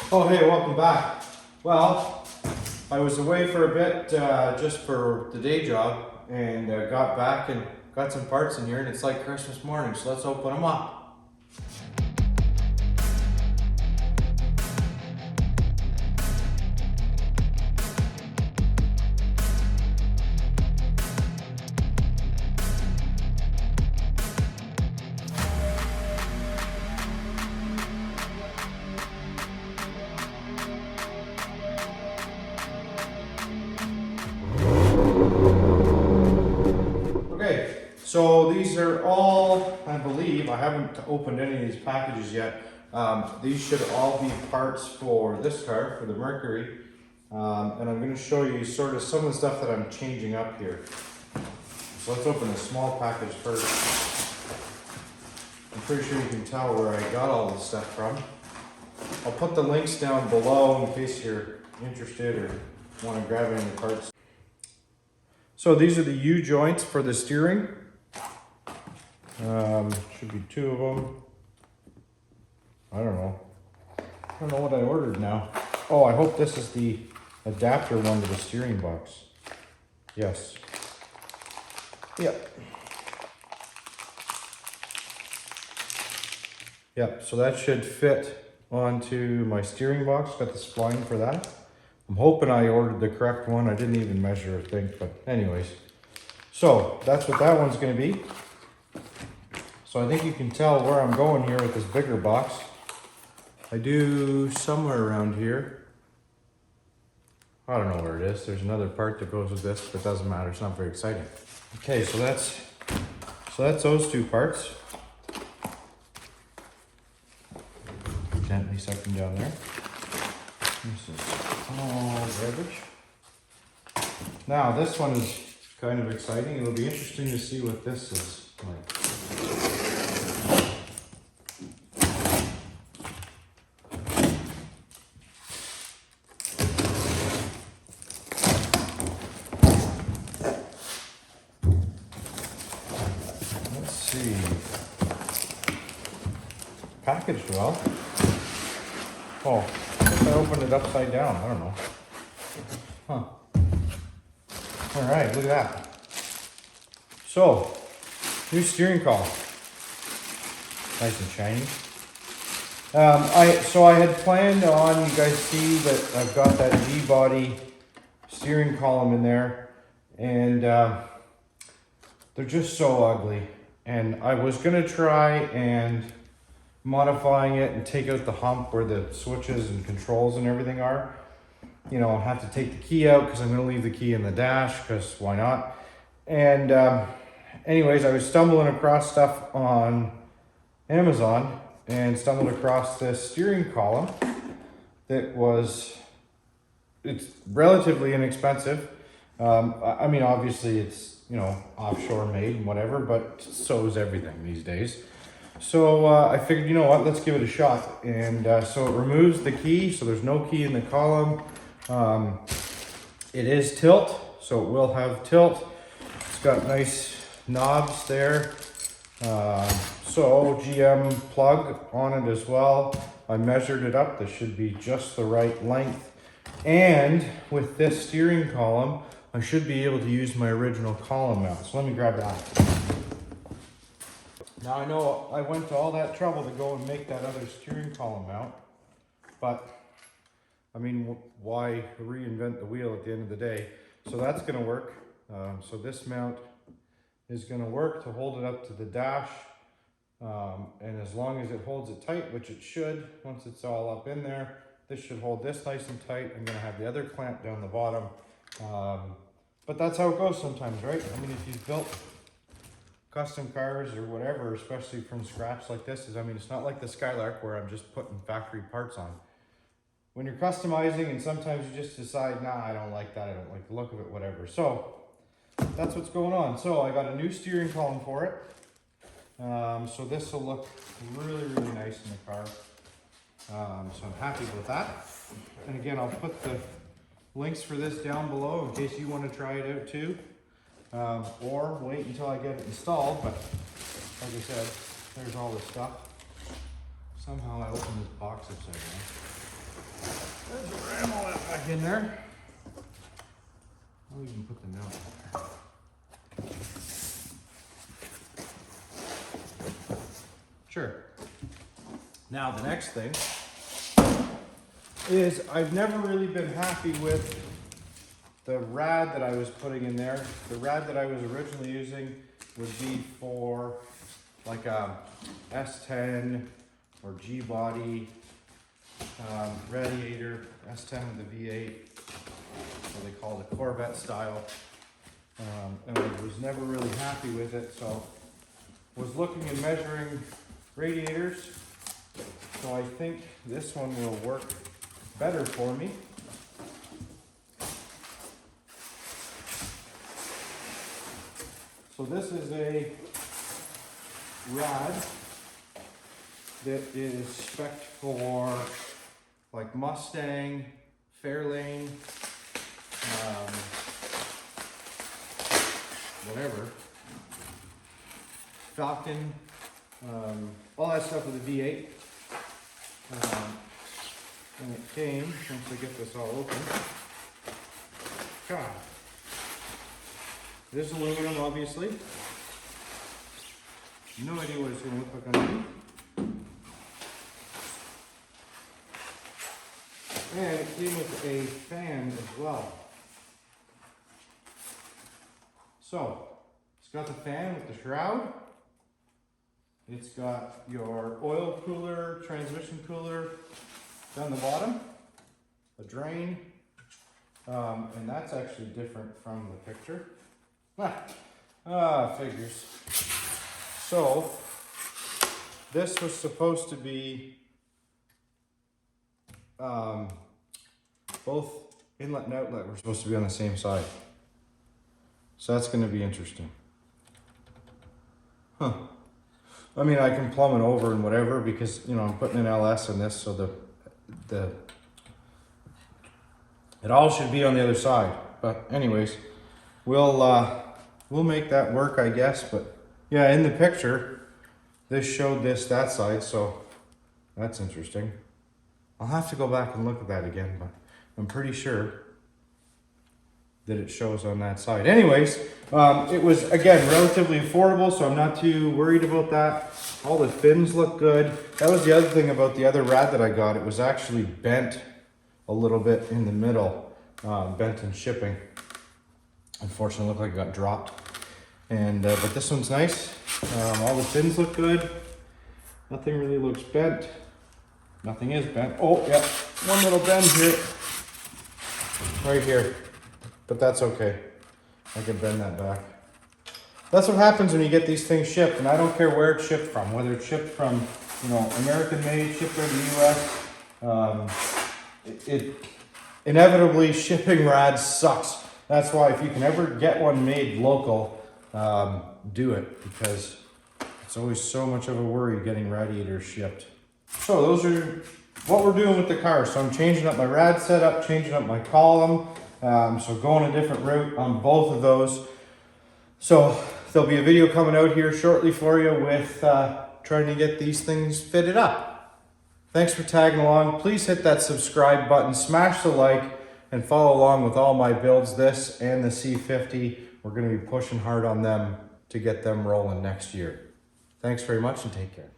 Oh, hey, welcome back. Well, I was away for a bit just for the day job and got back and got some parts in here and it's like Christmas morning, so let's open them up. Okay, so these are all, I believe, I haven't opened any of these packages yet. These should all be parts for this car, for the Mercury. And I'm going to show you sort of some of the stuff that I'm changing up here. So let's open a small package first. I'm pretty sure you can tell where I got all this stuff from. I'll put the links down below in case you're interested or want to grab any parts. So these are the U-joints for the steering. Should be 2 of them. I don't know what I ordered now. Oh, I hope this is the adapter one to the steering box. Yes. Yep. Yep, so that should fit onto my steering box. Got the spline for that. I'm hoping I ordered the correct one. I didn't even measure or think, but anyways. So that's what that one's gonna be. So I think you can tell where I'm going here with this bigger box. I do somewhere around here. I don't know where it is. There's another part that goes with this, but it doesn't matter. It's not very exciting. Okay, so that's those 2 parts. Gently suck them down there. This is all garbage. Now this one is kind of exciting. It'll be interesting to see what this is like. Let's see. Packaged well. Oh, I guess I opened it upside down. I don't know. Huh. All right, look at that. So, new steering column. Nice and shiny. I had planned on, you guys see that I've got that V-body steering column in there, and they're just so ugly. And I was gonna try and modifying it and take out the hump where the switches and controls and everything are. You know, I'll have to take the key out because I'm going to leave the key in the dash because why not? And anyways, I was stumbling across stuff on Amazon and stumbled across this steering column that it's relatively inexpensive. I mean, obviously it's, you know, offshore made and whatever, but so is everything these days. So I figured, you know what, let's give it a shot. And so it removes the key, so there's no key in the column. It is tilt, so it will have tilt. It's got nice knobs there. So GM plug on it as well. I measured it up. This should be just the right length. And with this steering column, I should be able to use my original column mount. So let me grab that. Now I know I went to all that trouble to go and make that other steering column mount, but I mean, why reinvent the wheel at the end of the day? So that's going to work. So this mount is going to work to hold it up to the dash, and as long as it holds it tight, which it should, once it's all up in there, this should hold this nice and tight. I'm going to have the other clamp down the bottom, but that's how it goes sometimes, right? I mean, if you've built custom cars or whatever, especially from scratch like this, I mean, it's not like the Skylark where I'm just putting factory parts on. When you're customizing and sometimes you just decide, nah, I don't like that, I don't like the look of it, whatever. So that's what's going on. So I got a new steering column for it. So this will look really, really nice in the car. So I'm happy with that. And again, I'll put the links for this down below in case you want to try it out too. Or wait until I get it installed, but like I said, there's all this stuff. Somehow I opened this box upside down. in there. I'll even put the note in there. Sure. Now the next thing is I've never really been happy with the rad that I was putting in there. The rad that I was originally using would be for like a S10 or G-body Radiator, S10 with the V8, what they call the Corvette style. And I was never really happy with it, so was looking and measuring radiators. So I think this one will work better for me. So this is a rad that is spec'd for like Mustang, Fairlane, whatever, Falcon, all that stuff with a V8. And it came, once I get this all open, God. It is aluminum, obviously. No idea what it's going to look like underneath. And it came with a fan as well. So, it's got the fan with the shroud. It's got your oil cooler, transmission cooler down the bottom, a drain, and that's actually different from the picture. Figures. So, this was supposed to be both inlet and outlet were supposed to be on the same side. So that's going to be interesting. Huh. I mean, I can plumb it over and whatever because, you know, I'm putting an LS in this, so it all should be on the other side. But anyways, we'll make that work, I guess. But yeah, in the picture, this showed that side, so that's interesting. I'll have to go back and look at that again, but I'm pretty sure that it shows on that side. Anyways, it was, again, relatively affordable, so I'm not too worried about that. All the fins look good. That was the other thing about the other rad that I got. It was actually bent a little bit in the middle, bent in shipping. Unfortunately, it looked like it got dropped. And but this one's nice. All the fins look good. Nothing really looks bent. Nothing is bent. Oh, yeah, one little bend here. Right here. But that's okay. I can bend that back. That's what happens when you get these things shipped, and I don't care where it's shipped from, whether it's shipped from, you know, American made, shipped over the US. Inevitably, shipping rads sucks. That's why if you can ever get one made local, do it, because it's always so much of a worry getting radiators shipped. So those are what we're doing with the car. So I'm changing up my rad setup, changing up my column. So going a different route on both of those. So there'll be a video coming out here shortly for you with trying to get these things fitted up. Thanks for tagging along. Please hit that subscribe button, smash the like, and follow along with all my builds, this and the C50. We're going to be pushing hard on them to get them rolling next year. Thanks very much and take care.